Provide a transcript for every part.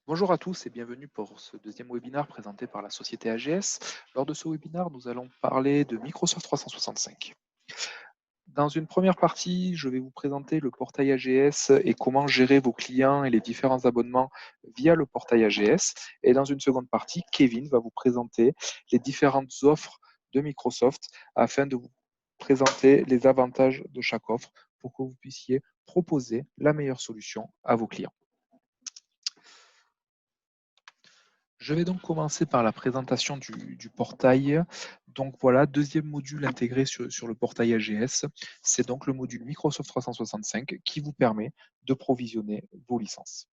Bonjour à tous et bienvenue pour ce deuxième webinaire présenté par la société AGS. Lors de ce webinaire, nous allons parler de Microsoft 365. Dans une première partie, je vais vous présenter le portail AGS et comment gérer vos clients et les différents abonnements via le portail AGS. Et dans une seconde partie, Kevin va vous présenter les différentes offres de Microsoft afin de vous présenter les avantages de chaque offre pour que vous puissiez proposer la meilleure solution à vos clients. Je vais donc commencer par la présentation du portail. Donc voilà, deuxième module intégré sur le portail AGS, c'est donc le module Microsoft 365 qui vous permet de provisionner vos licences.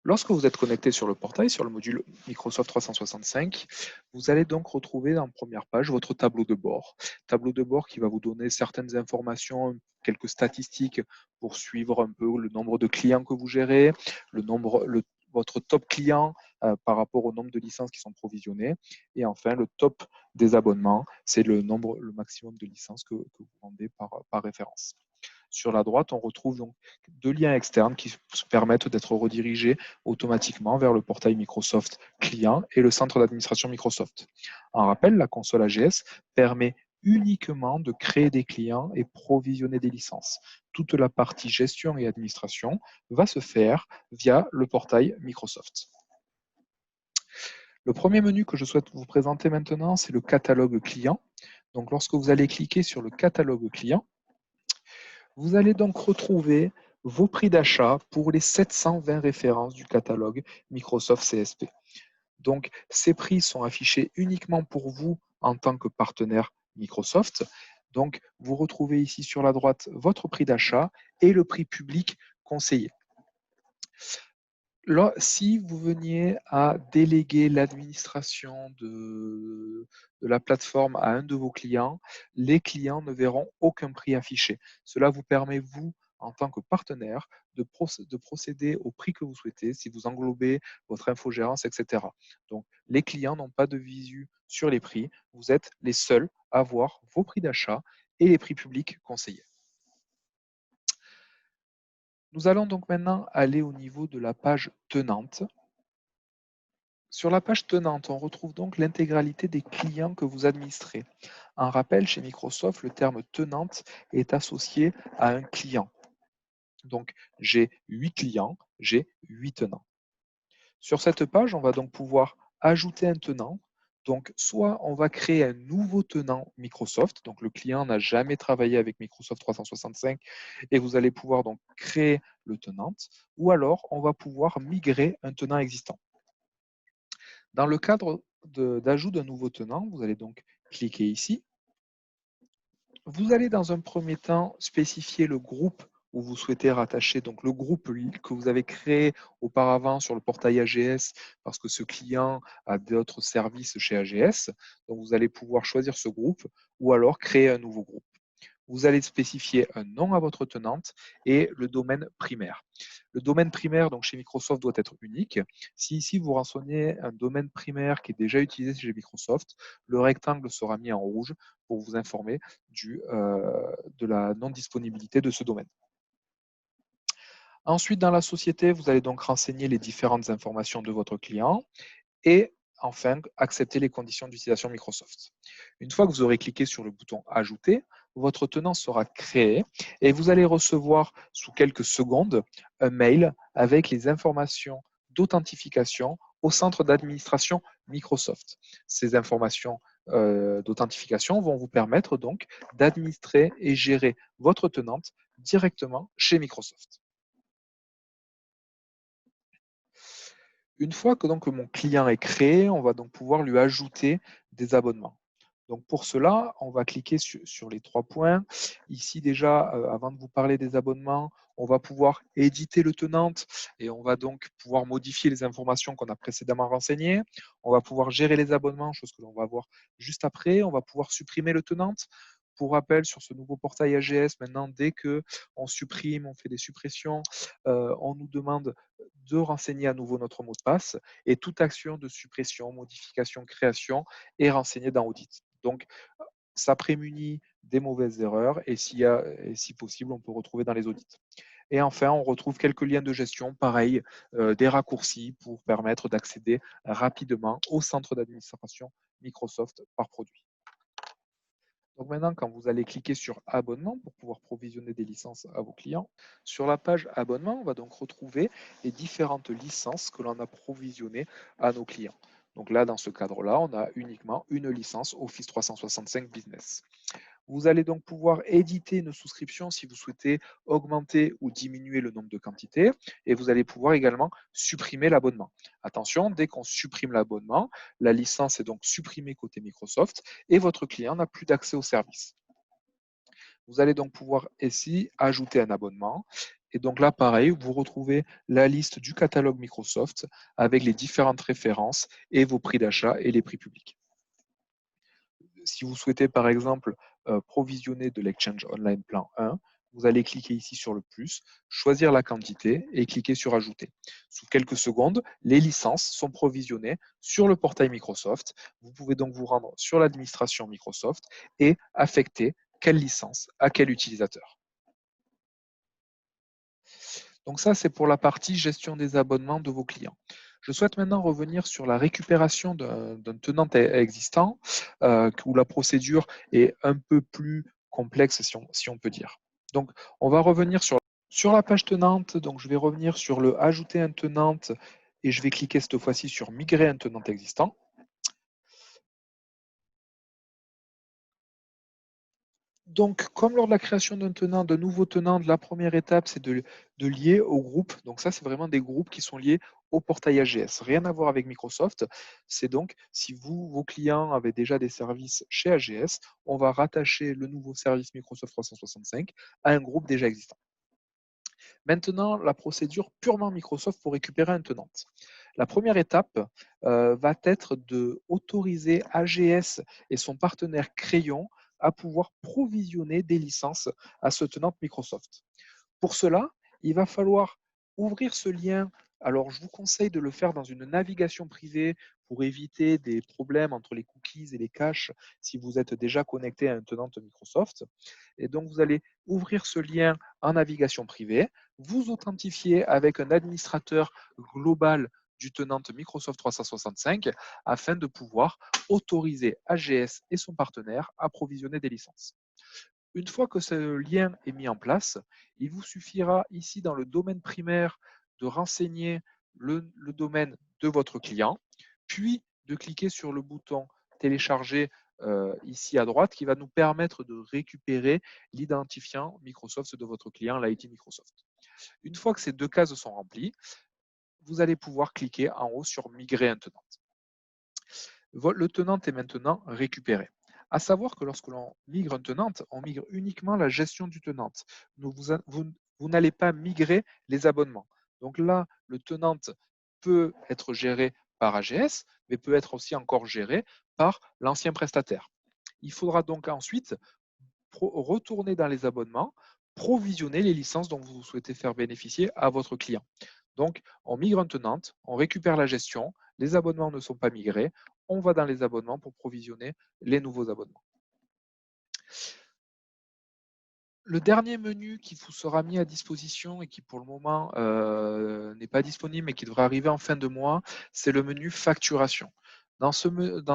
Lorsque vous êtes connecté sur le portail, sur le module Microsoft 365, vous allez donc retrouver en première page votre tableau de bord. Tableau de bord qui va vous donner certaines informations, quelques statistiques pour suivre un peu le nombre de clients que vous gérez, votre top client par rapport au nombre de licences qui sont provisionnées. Et enfin, le top des abonnements, c'est le maximum de licences que vous vendez par référence. Sur la droite, on retrouve donc deux liens externes qui permettent d'être redirigés automatiquement vers le portail Microsoft client et le centre d'administration Microsoft. En rappel, la console AGS permet uniquement de créer des clients et provisionner des licences. Toute la partie gestion et administration va se faire via le portail Microsoft. Le premier menu que je souhaite vous présenter maintenant, c'est le catalogue client. Donc, lorsque vous allez cliquer sur le catalogue client, vous allez donc retrouver vos prix d'achat pour les 720 références du catalogue Microsoft CSP. Donc, ces prix sont affichés uniquement pour vous en tant que partenaire Microsoft. Donc, vous retrouvez ici sur la droite votre prix d'achat et le prix public conseillé. Là, si vous veniez à déléguer l'administration de la plateforme à un de vos clients, les clients ne verront aucun prix affiché. Cela vous permet, vous, en tant que partenaire, de procéder au prix que vous souhaitez, si vous englobez votre infogérance, etc. Donc, les clients n'ont pas de visu sur les prix. Vous êtes les seuls à voir vos prix d'achat et les prix publics conseillés. Nous allons donc maintenant aller au niveau de la page tenante. Sur la page tenante, on retrouve donc l'intégralité des clients que vous administrez. En rappel, chez Microsoft, le terme tenante est associé à un client. Donc, j'ai 8 clients, j'ai 8 tenants. Sur cette page, on va donc pouvoir ajouter un tenant. Donc, soit on va créer un nouveau tenant Microsoft, donc le client n'a jamais travaillé avec Microsoft 365 et vous allez pouvoir donc créer le tenant, ou alors on va pouvoir migrer un tenant existant. Dans le cadre d'ajout d'un nouveau tenant, vous allez donc cliquer ici. Vous allez dans un premier temps spécifier le groupe où vous souhaitez rattacher, donc le groupe que vous avez créé auparavant sur le portail AGS parce que ce client a d'autres services chez AGS. Donc vous allez pouvoir choisir ce groupe ou alors créer un nouveau groupe. Vous allez spécifier un nom à votre tenante et le domaine primaire. Le domaine primaire, donc chez Microsoft, doit être unique. Si ici vous renseignez un domaine primaire qui est déjà utilisé chez Microsoft, le rectangle sera mis en rouge pour vous informer de la non-disponibilité de ce domaine. Ensuite, dans la société, vous allez donc renseigner les différentes informations de votre client et enfin accepter les conditions d'utilisation Microsoft. Une fois que vous aurez cliqué sur le bouton Ajouter, votre tenant sera créé et vous allez recevoir sous quelques secondes un mail avec les informations d'authentification au centre d'administration Microsoft. Ces informations d'authentification vont vous permettre donc d'administrer et gérer votre tenante directement chez Microsoft. Une fois que donc mon client est créé, on va donc pouvoir lui ajouter des abonnements. Donc pour cela, on va cliquer sur les trois points. Ici déjà, avant de vous parler des abonnements, on va pouvoir éditer le tenant et on va donc pouvoir modifier les informations qu'on a précédemment renseignées. On va pouvoir gérer les abonnements, chose que l'on va voir juste après. On va pouvoir supprimer le tenant. Pour rappel, sur ce nouveau portail AGS, maintenant, dès qu'on supprime, on fait des suppressions, on nous demande de renseigner à nouveau notre mot de passe et toute action de suppression, modification, création est renseignée dans Audit. Donc, ça prémunit des mauvaises erreurs et si possible, on peut retrouver dans les audits. Et enfin, on retrouve quelques liens de gestion, pareil, des raccourcis pour permettre d'accéder rapidement au centre d'administration Microsoft par produit. Donc maintenant, quand vous allez cliquer sur Abonnement pour pouvoir provisionner des licences à vos clients, sur la page Abonnement, on va donc retrouver les différentes licences que l'on a provisionnées à nos clients. Donc là, dans ce cadre-là, on a uniquement une licence Office 365 Business. Vous allez donc pouvoir éditer une souscription si vous souhaitez augmenter ou diminuer le nombre de quantités et vous allez pouvoir également supprimer l'abonnement. Attention, dès qu'on supprime l'abonnement, la licence est donc supprimée côté Microsoft et votre client n'a plus d'accès au service. Vous allez donc pouvoir ici ajouter un abonnement. Et donc là, pareil, vous retrouvez la liste du catalogue Microsoft avec les différentes références et vos prix d'achat et les prix publics. Si vous souhaitez par exemple provisionner de l'Exchange Online Plan 1, vous allez cliquer ici sur le plus, choisir la quantité et cliquer sur Ajouter. Sous quelques secondes, les licences sont provisionnées sur le portail Microsoft. Vous pouvez donc vous rendre sur l'administration Microsoft et affecter quelle licence à quel utilisateur. Donc ça, c'est pour la partie gestion des abonnements de vos clients. Je souhaite maintenant revenir sur la récupération d'un tenant existant, où la procédure est un peu plus complexe, si on peut dire. Donc, on va revenir sur la page tenante. Donc, je vais revenir sur le Ajouter un tenant et je vais cliquer cette fois-ci sur Migrer un tenant existant. Donc, comme lors de la création d'un tenant, d'un nouveau tenant, la première étape, c'est de lier au groupe. Donc ça, c'est vraiment des groupes qui sont liés au portail AGS. Rien à voir avec Microsoft. C'est donc, si vos clients avaient déjà des services chez AGS, on va rattacher le nouveau service Microsoft 365 à un groupe déjà existant. Maintenant, la procédure purement Microsoft pour récupérer un tenant. La première étape va être d'autoriser AGS et son partenaire Crayon à pouvoir provisionner des licences à ce tenant Microsoft. Pour cela, il va falloir ouvrir ce lien. Alors, je vous conseille de le faire dans une navigation privée pour éviter des problèmes entre les cookies et les caches si vous êtes déjà connecté à un tenant Microsoft. Et donc, vous allez ouvrir ce lien en navigation privée, vous authentifier avec un administrateur global du tenant Microsoft 365 afin de pouvoir autoriser AGS et son partenaire à provisionner des licences. Une fois que ce lien est mis en place, il vous suffira ici dans le domaine primaire de renseigner le domaine de votre client, puis de cliquer sur le bouton télécharger ici à droite qui va nous permettre de récupérer l'identifiant Microsoft de votre client, l'IT Microsoft. Une fois que ces deux cases sont remplies, vous allez pouvoir cliquer en haut sur Migrer un tenant. Le tenant est maintenant récupéré. À savoir que lorsque l'on migre un tenant, on migre uniquement la gestion du tenant. Vous n'allez pas migrer les abonnements. Donc là, le tenant peut être géré par AGS, mais peut être aussi encore géré par l'ancien prestataire. Il faudra donc ensuite retourner dans les abonnements, provisionner les licences dont vous souhaitez faire bénéficier à votre client. Donc, on migre un tenant, on récupère la gestion, les abonnements ne sont pas migrés, on va dans les abonnements pour provisionner les nouveaux abonnements. Le dernier menu qui vous sera mis à disposition et qui pour le moment n'est pas disponible mais qui devrait arriver en fin de mois, c'est le menu facturation. Dans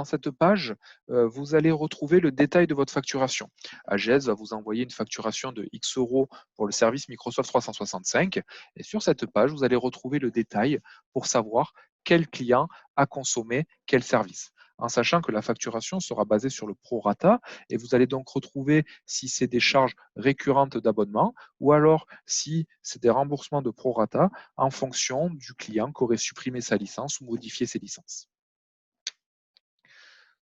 cette page, vous allez retrouver le détail de votre facturation. AGS va vous envoyer une facturation de X euros pour le service Microsoft 365. Et sur cette page, vous allez retrouver le détail pour savoir quel client a consommé quel service, en sachant que la facturation sera basée sur le prorata et vous allez donc retrouver si c'est des charges récurrentes d'abonnement ou alors si c'est des remboursements de prorata en fonction du client qui aurait supprimé sa licence ou modifié ses licences.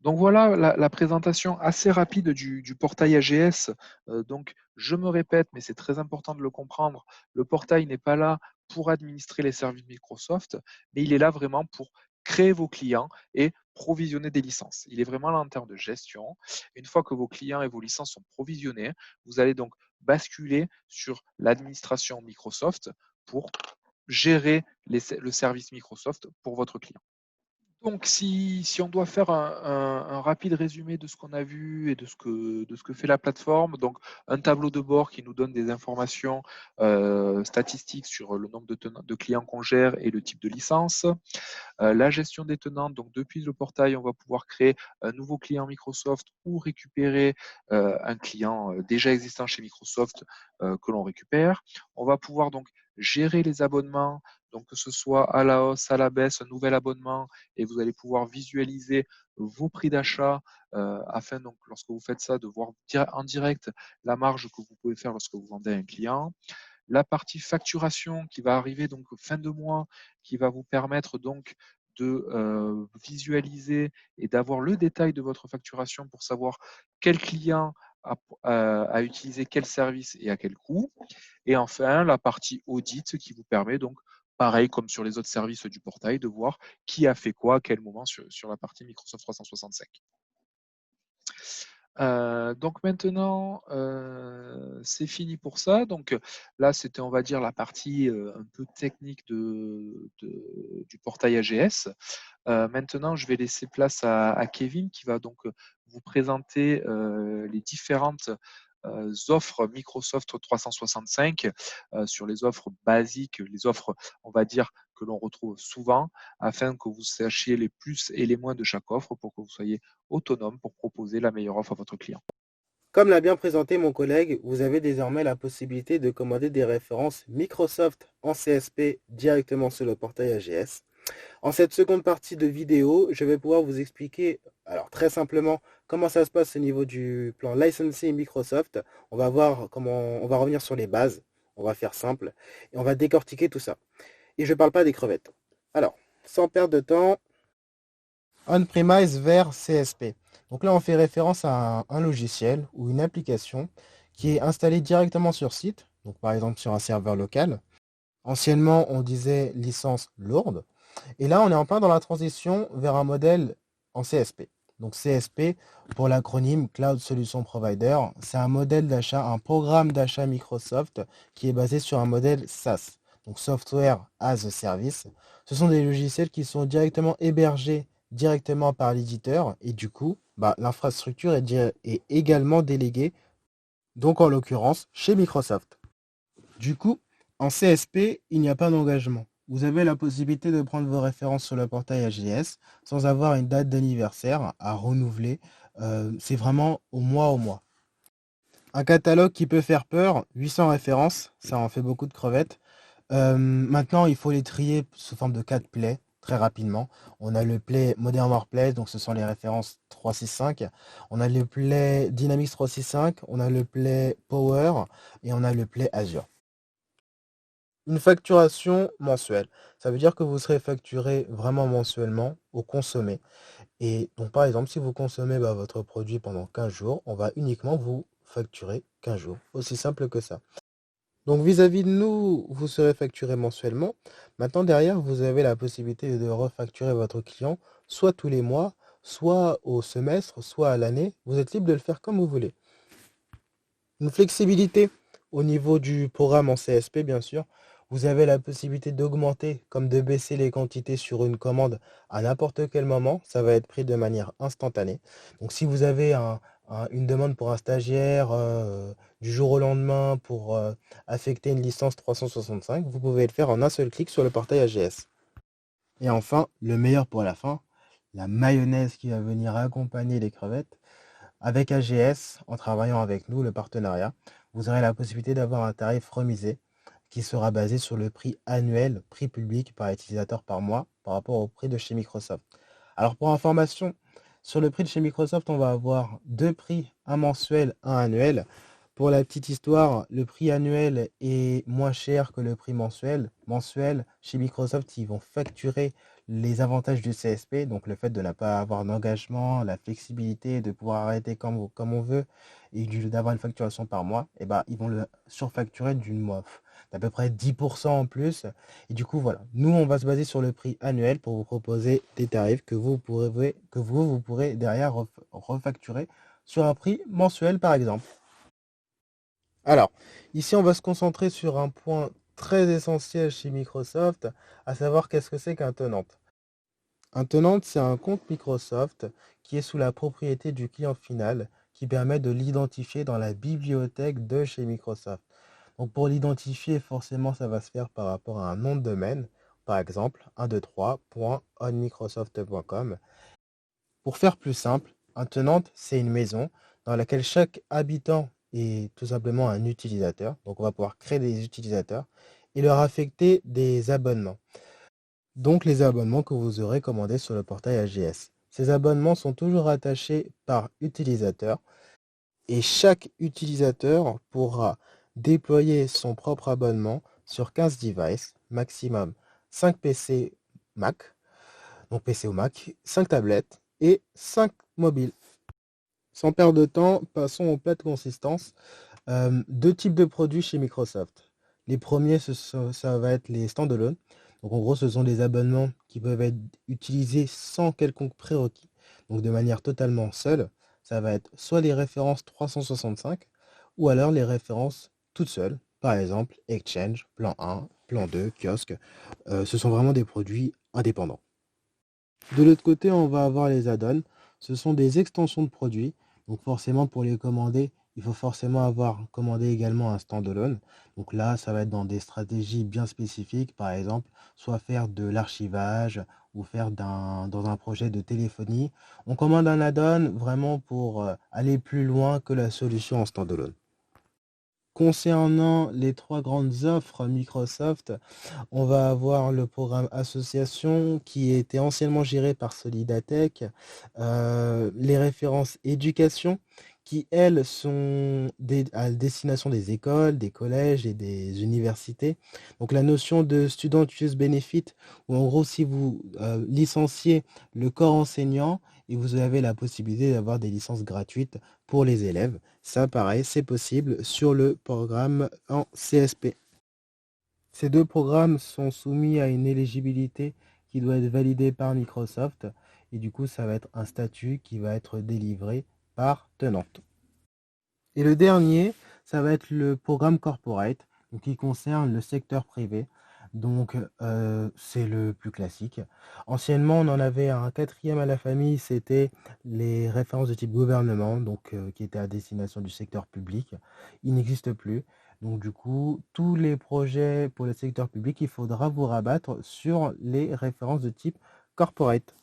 Donc voilà la présentation assez rapide du portail AGS. Donc je me répète, mais c'est très important de le comprendre, le portail n'est pas là pour administrer les services Microsoft, mais il est là vraiment pour créer vos clients et provisionner des licences. Il est vraiment là en termes de gestion. Une fois que vos clients et vos licences sont provisionnés, vous allez donc basculer sur l'administration Microsoft pour gérer le service Microsoft pour votre client. Donc, si on doit faire un rapide résumé de ce qu'on a vu et de ce que fait la plateforme, donc un tableau de bord qui nous donne des informations statistiques sur le nombre de clients qu'on gère et le type de licence. La gestion des tenants, donc depuis le portail, on va pouvoir créer un nouveau client Microsoft ou récupérer un client déjà existant chez Microsoft que l'on récupère. On va pouvoir donc gérer les abonnements, donc que ce soit à la hausse, à la baisse, un nouvel abonnement, et vous allez pouvoir visualiser vos prix d'achat afin donc lorsque vous faites ça de voir en direct la marge que vous pouvez faire lorsque vous vendez à un client. La partie facturation qui va arriver donc fin de mois, qui va vous permettre donc de visualiser et d'avoir le détail de votre facturation pour savoir quel client a utilisé quel service et à quel coût. Et enfin, la partie audit qui vous permet donc, pareil comme sur les autres services du portail, de voir qui a fait quoi à quel moment sur la partie Microsoft 365. Donc maintenant, c'est fini pour ça. Donc là, c'était, on va dire, la partie un peu technique du portail AGS. Maintenant, je vais laisser place à Kevin qui va donc vous présenter les différentes offres Microsoft 365 sur les offres basiques, les offres, on va dire, que l'on retrouve souvent, afin que vous sachiez les plus et les moins de chaque offre pour que vous soyez autonome pour proposer la meilleure offre à votre client. Comme l'a bien présenté mon collègue, vous avez désormais la possibilité de commander des références Microsoft en CSP directement sur le portail AGS. En cette seconde partie de vidéo, je vais pouvoir vous expliquer, alors très simplement, comment ça se passe au niveau du plan licensing Microsoft. On va voir comment, on va revenir sur les bases, on va faire simple, et on va décortiquer tout ça. Et je ne parle pas des crevettes. Alors, sans perdre de temps, on-premise vers CSP. Donc là, on fait référence à un logiciel ou une application qui est installée directement sur site, donc par exemple sur un serveur local. Anciennement, on disait licence lourde. Et là, on est en plein dans la transition vers un modèle en CSP. Donc CSP, pour l'acronyme Cloud Solution Provider, c'est un modèle d'achat, un programme d'achat Microsoft qui est basé sur un modèle SaaS, donc Software as a Service. Ce sont des logiciels qui sont directement hébergés directement par l'éditeur et du coup, l'infrastructure est également déléguée, donc en l'occurrence chez Microsoft. Du coup, en CSP, il n'y a pas d'engagement. Vous avez la possibilité de prendre vos références sur le portail AGS sans avoir une date d'anniversaire à renouveler. C'est vraiment au mois. Un catalogue qui peut faire peur, 800 références, ça en fait beaucoup de crevettes. Maintenant, il faut les trier sous forme de 4 plays très rapidement. On a le play Modern Warplay, donc ce sont les références 365. On a le play Dynamics 365, on a le play Power et on a le play Azure. Une facturation mensuelle. Ça veut dire que vous serez facturé vraiment mensuellement au consommé. Et donc, par exemple, si vous consommez votre produit pendant 15 jours, on va uniquement vous facturer 15 jours. Aussi simple que ça. Donc, vis-à-vis de nous, vous serez facturé mensuellement. Maintenant, derrière, vous avez la possibilité de refacturer votre client, soit tous les mois, soit au semestre, soit à l'année. Vous êtes libre de le faire comme vous voulez. Une flexibilité au niveau du programme en CSP, bien sûr. Vous avez la possibilité d'augmenter comme de baisser les quantités sur une commande à n'importe quel moment. Ça va être pris de manière instantanée. Donc si vous avez une demande pour un stagiaire du jour au lendemain pour affecter une licence 365, vous pouvez le faire en un seul clic sur le portail AGS. Et enfin, le meilleur pour la fin, la mayonnaise qui va venir accompagner les crevettes. Avec AGS, en travaillant avec nous, le partenariat, vous aurez la possibilité d'avoir un tarif remisé qui sera basé sur le prix annuel, prix public par utilisateur par mois, par rapport au prix de chez Microsoft. Alors pour information, sur le prix de chez Microsoft, on va avoir deux prix, un mensuel, un annuel. Pour la petite histoire, le prix annuel est moins cher que le prix mensuel. Mensuel, chez Microsoft, ils vont facturer les avantages du CSP, donc le fait de ne pas avoir d'engagement, la flexibilité, de pouvoir arrêter comme on veut, et d'avoir une facturation par mois, et ils vont le surfacturer d'à peu près 10% en plus. Et du coup, voilà. Nous, on va se baser sur le prix annuel pour vous proposer des tarifs vous pourrez derrière refacturer sur un prix mensuel, par exemple. Alors, ici, on va se concentrer sur un point très essentiel chez Microsoft, à savoir qu'est-ce que c'est qu'un tenant. Un tenant, c'est un compte Microsoft qui est sous la propriété du client final, qui permet de l'identifier dans la bibliothèque de chez Microsoft. Donc pour l'identifier, forcément, ça va se faire par rapport à un nom de domaine, par exemple 123.onmicrosoft.com. Pour faire plus simple, un tenant, c'est une maison dans laquelle chaque habitant est tout simplement un utilisateur. Donc on va pouvoir créer des utilisateurs et leur affecter des abonnements. Donc les abonnements que vous aurez commandés sur le portail AGS. Ces abonnements sont toujours attachés par utilisateur et chaque utilisateur pourra déployer son propre abonnement sur 15 devices, maximum 5 PC Mac, donc PC ou Mac, 5 tablettes et 5 mobiles. Sans perdre de temps, passons aux plats de consistance. Deux types de produits chez Microsoft. Les premiers, ça va être les standalone. Donc en gros, ce sont des abonnements qui peuvent être utilisés sans quelconque prérequis, donc de manière totalement seule. Ça va être soit les références 365 ou alors les références toutes seules. Par exemple, Exchange, Plan 1, Plan 2, Kiosque. Ce sont vraiment des produits indépendants. De l'autre côté, on va avoir les add-ons. Ce sont des extensions de produits. Donc forcément, pour les commander, il faut forcément avoir commandé également un standalone. Donc là, ça va être dans des stratégies bien spécifiques. Par exemple, soit faire de l'archivage ou faire dans un projet de téléphonie. On commande un add-on vraiment pour aller plus loin que la solution en standalone. Concernant les trois grandes offres Microsoft, on va avoir le programme Association qui était anciennement géré par Solidatech, les références éducation qui, elles, sont à destination des écoles, des collèges et des universités. Donc la notion de Student Use Benefit, où en gros, si vous licenciez le corps enseignant, et vous avez la possibilité d'avoir des licences gratuites pour les élèves. Ça, pareil, c'est possible sur le programme en CSP. Ces deux programmes sont soumis à une éligibilité qui doit être validée par Microsoft et du coup ça va être un statut qui va être délivré par Tenante. Et le dernier, ça va être le programme Corporate, donc qui concerne le secteur privé. Donc c'est le plus classique. Anciennement, on en avait un quatrième à la famille, c'était les références de type gouvernement, donc qui étaient à destination du secteur public. Il n'existe plus. Donc du coup, tous les projets pour le secteur public, il faudra vous rabattre sur les références de type corporate.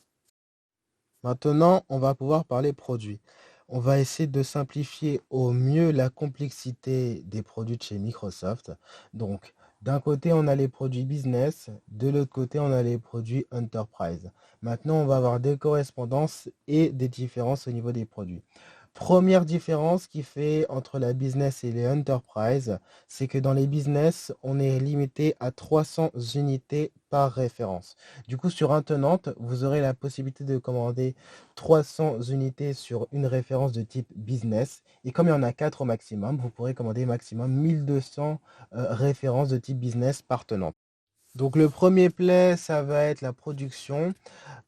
Maintenant, on va pouvoir parler produits. On va essayer de simplifier au mieux la complexité des produits de chez Microsoft. Donc, d'un côté, on a les produits business, de l'autre côté, on a les produits enterprise. Maintenant, on va avoir des correspondances et des différences au niveau des produits. Première différence qui fait entre la business et les enterprise, c'est que dans les business, on est limité à 300 unités par référence. Du coup, sur un tenant, vous aurez la possibilité de commander 300 unités sur une référence de type business. Et comme il y en a 4 au maximum, vous pourrez commander maximum 1200 références de type business par tenant. Donc le premier play, ça va être la production.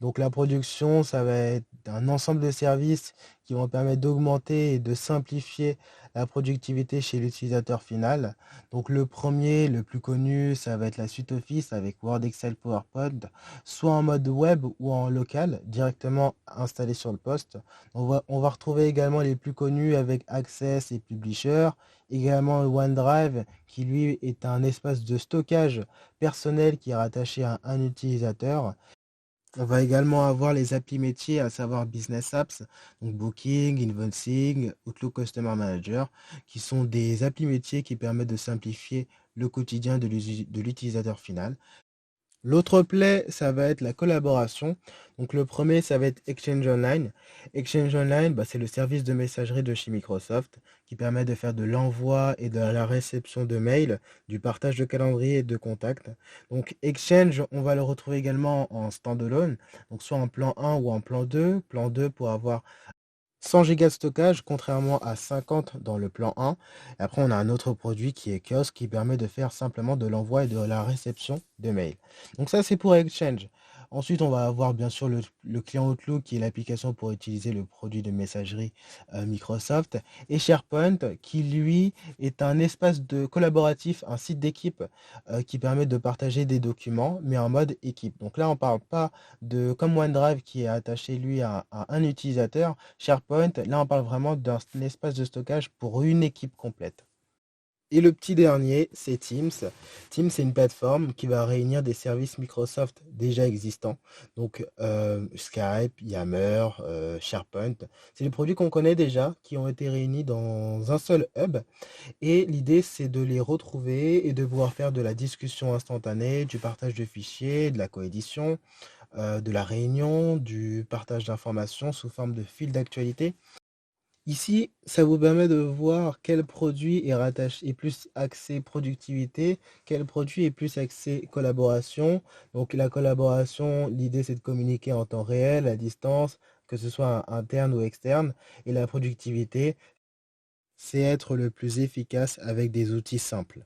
Donc la production, ça va être un ensemble de services qui vont permettre d'augmenter et de simplifier la productivité chez l'utilisateur final. Donc le premier, le plus connu, ça va être la suite Office avec Word, Excel, PowerPoint, soit en mode web ou en local, directement installé sur le poste. On va retrouver également les plus connus avec Access et Publisher, également OneDrive qui lui est un espace de stockage personnel qui est rattaché à un utilisateur. On va également avoir les applis métiers, à savoir Business Apps, donc Booking, Invoicing, Outlook Customer Manager, qui sont des applis métiers qui permettent de simplifier le quotidien de l'utilisateur final. L'autre play, ça va être la collaboration. Donc le premier, ça va être Exchange Online. Exchange Online, c'est le service de messagerie de chez Microsoft qui permet de faire de l'envoi et de la réception de mails, du partage de calendrier et de contacts. Donc Exchange, on va le retrouver également en standalone, donc soit en plan 1 ou en plan 2. Plan 2 pour avoir 100 Go de stockage, contrairement à 50 dans le plan 1. Et après, on a un autre produit qui est Kiosque qui permet de faire simplement de l'envoi et de la réception de mails. Donc ça, c'est pour Exchange. Ensuite, on va avoir bien sûr le client Outlook qui est l'application pour utiliser le produit de messagerie Microsoft et SharePoint qui lui est un espace de collaboratif, un site d'équipe qui permet de partager des documents mais en mode équipe. Donc là, on ne parle pas de comme OneDrive qui est attaché lui à un utilisateur. SharePoint, là, on parle vraiment d'un espace de stockage pour une équipe complète. Et le petit dernier, c'est Teams. Teams, c'est une plateforme qui va réunir des services Microsoft déjà existants. Donc Skype, Yammer, SharePoint. C'est des produits qu'on connaît déjà, qui ont été réunis dans un seul hub. Et l'idée, c'est de les retrouver et de pouvoir faire de la discussion instantanée, du partage de fichiers, de la coédition, de la réunion, du partage d'informations sous forme de fil d'actualité. Ici, ça vous permet de voir quel produit est rattaché, est plus axé productivité, quel produit est plus axé collaboration. Donc la collaboration, l'idée c'est de communiquer en temps réel, à distance, que ce soit interne ou externe. Et la productivité, c'est être le plus efficace avec des outils simples.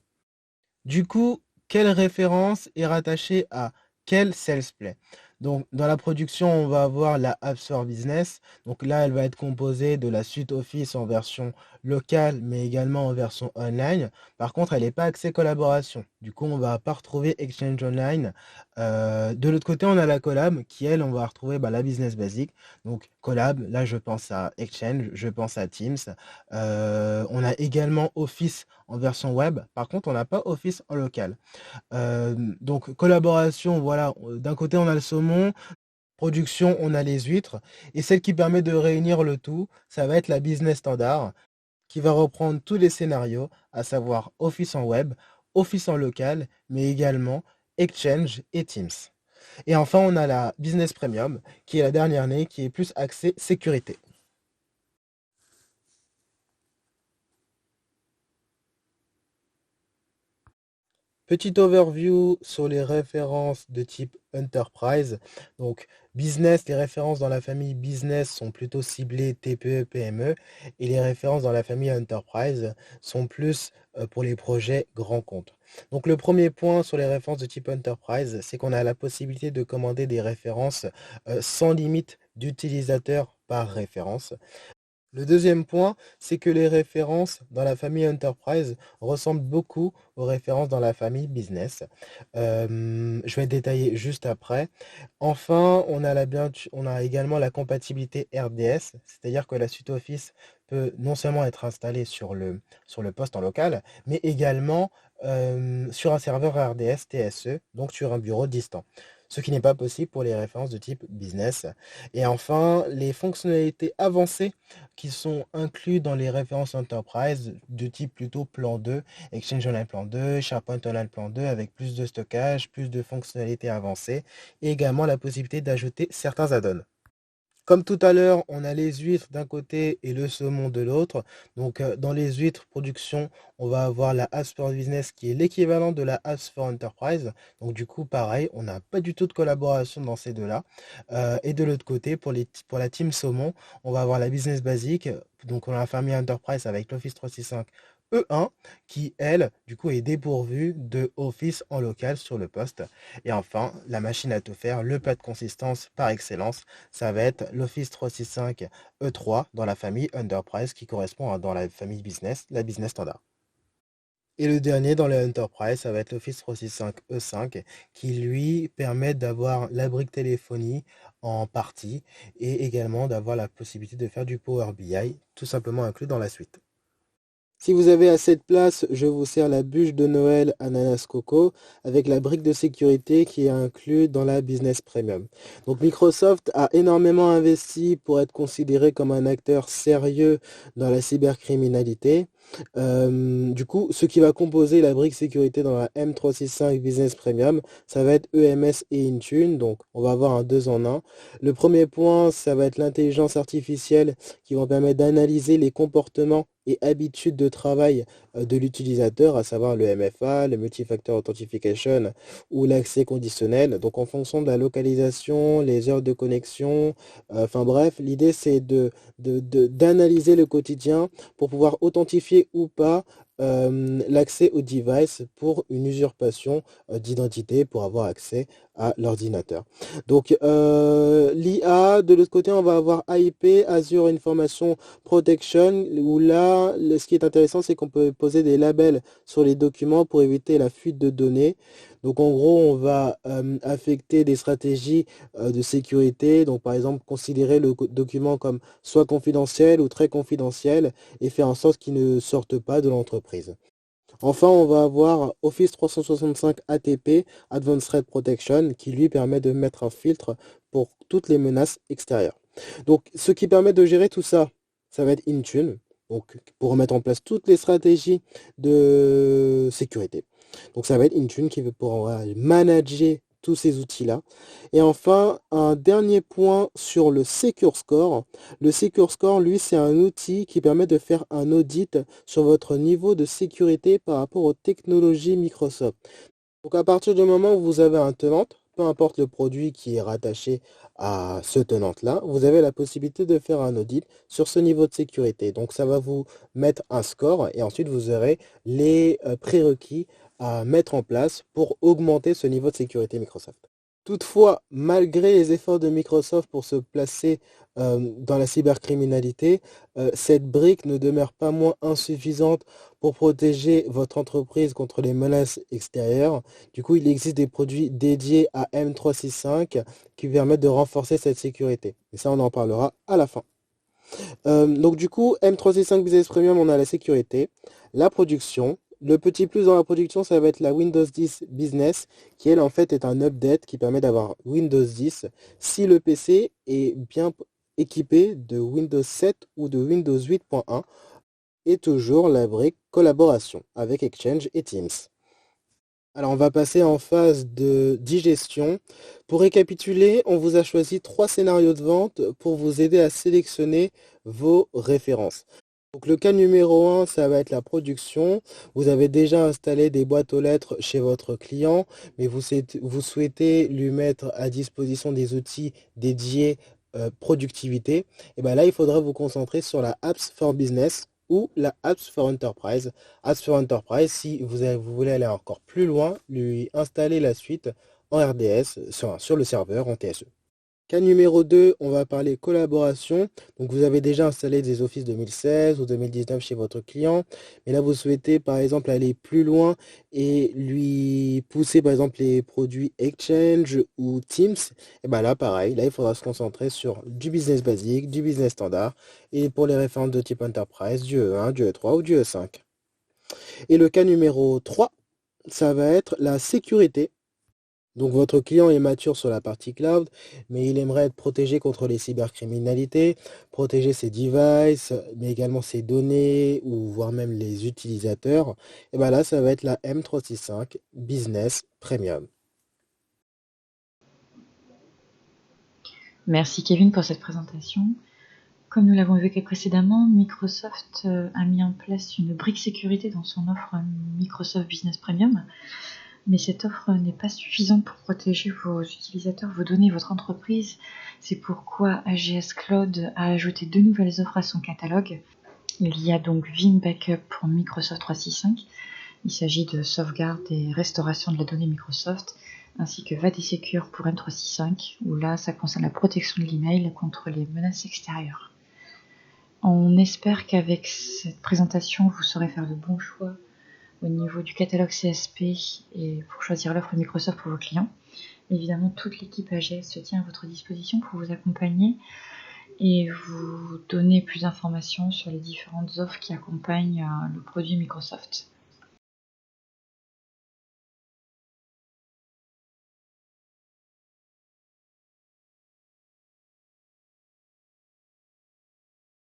Du coup, quelle référence est rattachée à quel sales play? Donc, dans la production, on va avoir la App Store Business. Donc là, elle va être composée de la suite Office en version locale, mais également en version online. Par contre, elle n'est pas axée collaboration. Du coup, on ne va pas retrouver Exchange Online. De l'autre côté, on a la Collab, qui, elle, on va retrouver la Business Basic. Donc, Collab, là, je pense à Exchange, je pense à Teams. On a également Office en version web. Par contre, on n'a pas Office en local. Donc collaboration, voilà, d'un côté on a le saumon, production on a les huîtres, et celle qui permet de réunir le tout, ça va être la business standard, qui va reprendre tous les scénarios, à savoir Office en web, Office en local, mais également Exchange et Teams. Et enfin on a la business premium, qui est la dernière née, qui est plus axée sécurité. Petit overview sur les références de type Enterprise. Donc, business, les références dans la famille business sont plutôt ciblées TPE, PME et les références dans la famille Enterprise sont plus pour les projets grands comptes. Donc, le premier point sur les références de type Enterprise, c'est qu'on a la possibilité de commander des références sans limite d'utilisateurs par référence. Le deuxième point, c'est que les références dans la famille Enterprise ressemblent beaucoup aux références dans la famille Business. Je vais détailler juste après. Enfin, on a également la compatibilité RDS, c'est-à-dire que la suite Office peut non seulement être installée sur le poste en local, mais également sur un serveur RDS TSE, donc sur un bureau distant. Ce qui n'est pas possible pour les références de type business. Et enfin, les fonctionnalités avancées qui sont inclus dans les références Enterprise de type plutôt plan 2, Exchange Online plan 2, SharePoint Online plan 2 avec plus de stockage, plus de fonctionnalités avancées et également la possibilité d'ajouter certains add-ons. Comme tout à l'heure, on a les huîtres d'un côté et le saumon de l'autre. Donc, dans les huîtres production, on va avoir la Apps for Business qui est l'équivalent de la Apps for Enterprise. Donc, du coup, pareil, on n'a pas du tout de collaboration dans ces deux-là. Et de l'autre côté, pour la team saumon, on va avoir la Business Basic. Donc, on a la famille Enterprise avec l'Office 365 E1 qui, elle, du coup, est dépourvue de Office en local sur le poste. Et enfin, la machine à tout faire, le plat de consistance par excellence, ça va être l'Office 365 E3 dans la famille Enterprise qui correspond dans la famille Business, la Business Standard. Et le dernier dans les Enterprise, ça va être l'Office 365 E5 qui lui permet d'avoir la brique téléphonie en partie et également d'avoir la possibilité de faire du Power BI tout simplement inclus dans la suite. Si vous avez assez de place, je vous sers la bûche de Noël Ananas Coco avec la brique de sécurité qui est inclue dans la Business Premium. Donc Microsoft a énormément investi pour être considéré comme un acteur sérieux dans la cybercriminalité. Du coup, ce qui va composer la brique sécurité dans la M365 Business Premium, ça va être EMS et Intune. Donc on va avoir un 2 en 1. Le premier point, ça va être l'intelligence artificielle qui va permettre d'analyser les comportements et habitudes de travail de l'utilisateur, à savoir le MFA, le Multi-Factor Authentication ou l'accès conditionnel. Donc en fonction de la localisation, les heures de connexion, enfin bref, l'idée c'est d'analyser le quotidien pour pouvoir authentifier ou pas l'accès au device pour une usurpation d'identité pour avoir accès à l'ordinateur. Donc l'IA, de l'autre côté, on va avoir AIP, Azure Information Protection, où là, ce qui est intéressant, c'est qu'on peut poser des labels sur les documents pour éviter la fuite de données. Donc en gros, on va affecter des stratégies de sécurité. Donc par exemple, considérer le document comme soit confidentiel ou très confidentiel et faire en sorte qu'il ne sorte pas de l'entreprise. Enfin, on va avoir Office 365 ATP, Advanced Threat Protection, qui lui permet de mettre un filtre pour toutes les menaces extérieures. Donc, ce qui permet de gérer tout ça, ça va être Intune, donc pour mettre en place toutes les stratégies de sécurité. Donc, ça va être Intune qui va pouvoir manager tous ces outils-là. Et enfin, un dernier point sur le Secure Score. Le Secure Score, lui, c'est un outil qui permet de faire un audit sur votre niveau de sécurité par rapport aux technologies Microsoft. Donc à partir du moment où vous avez un tenant, peu importe le produit qui est rattaché à ce tenant-là, vous avez la possibilité de faire un audit sur ce niveau de sécurité. Donc ça va vous mettre un score et ensuite vous aurez les prérequis à mettre en place pour augmenter ce niveau de sécurité Microsoft. Toutefois, malgré les efforts de Microsoft pour se placer dans la cybercriminalité, cette brique ne demeure pas moins insuffisante pour protéger votre entreprise contre les menaces extérieures. Du coup, il existe des produits dédiés à M365 qui permettent de renforcer cette sécurité. Et ça, on en parlera à la fin. Donc du coup, M365 Business Premium, on a la sécurité, la production. Le petit plus dans la production, ça va être la Windows 10 Business, qui elle en fait est un update qui permet d'avoir Windows 10 si le PC est bien équipé de Windows 7 ou de Windows 8.1 et toujours la brique collaboration avec Exchange et Teams. Alors on va passer en phase de digestion. Pour récapituler, on vous a choisi 3 scénarios de vente pour vous aider à sélectionner vos références. Donc le cas numéro 1, ça va être la production. Vous avez déjà installé des boîtes aux lettres chez votre client, mais vous souhaitez lui mettre à disposition des outils dédiés productivité. Et bien là, il faudra vous concentrer sur la Apps for Business ou la Apps for Enterprise. Apps for Enterprise, si vous voulez aller encore plus loin, lui installer la suite en RDS sur le serveur en TSE. Cas numéro 2, on va parler collaboration. Donc vous avez déjà installé des Office 2016 ou 2019 chez votre client, mais là vous souhaitez par exemple aller plus loin et lui pousser par exemple les produits Exchange ou Teams. Et bien là pareil, là il faudra se concentrer sur du business basique, du business standard et pour les références de type Enterprise, du E1, du E3 ou du E5. Et le cas numéro 3, ça va être la sécurité. Donc votre client est mature sur la partie cloud, mais il aimerait être protégé contre les cybercriminalités, protéger ses devices, mais également ses données ou voire même les utilisateurs. Et bien là, ça va être la M365 Business Premium. Merci Kevin pour cette présentation. Comme nous l'avons évoqué précédemment, Microsoft a mis en place une brique sécurité dans son offre Microsoft Business Premium. Mais cette offre n'est pas suffisante pour protéger vos utilisateurs, vos données, votre entreprise. C'est pourquoi AGS Cloud a ajouté 2 nouvelles offres à son catalogue. Il y a donc Vim Backup pour Microsoft 365. Il s'agit de sauvegarde et restauration de la donnée Microsoft, ainsi que VAD-Secure pour M365, où là, ça concerne la protection de l'email contre les menaces extérieures. On espère qu'avec cette présentation, vous saurez faire de bons choix au niveau du catalogue CSP et pour choisir l'offre Microsoft pour vos clients. Évidemment, toute l'équipe AGS se tient à votre disposition pour vous accompagner et vous donner plus d'informations sur les différentes offres qui accompagnent le produit Microsoft.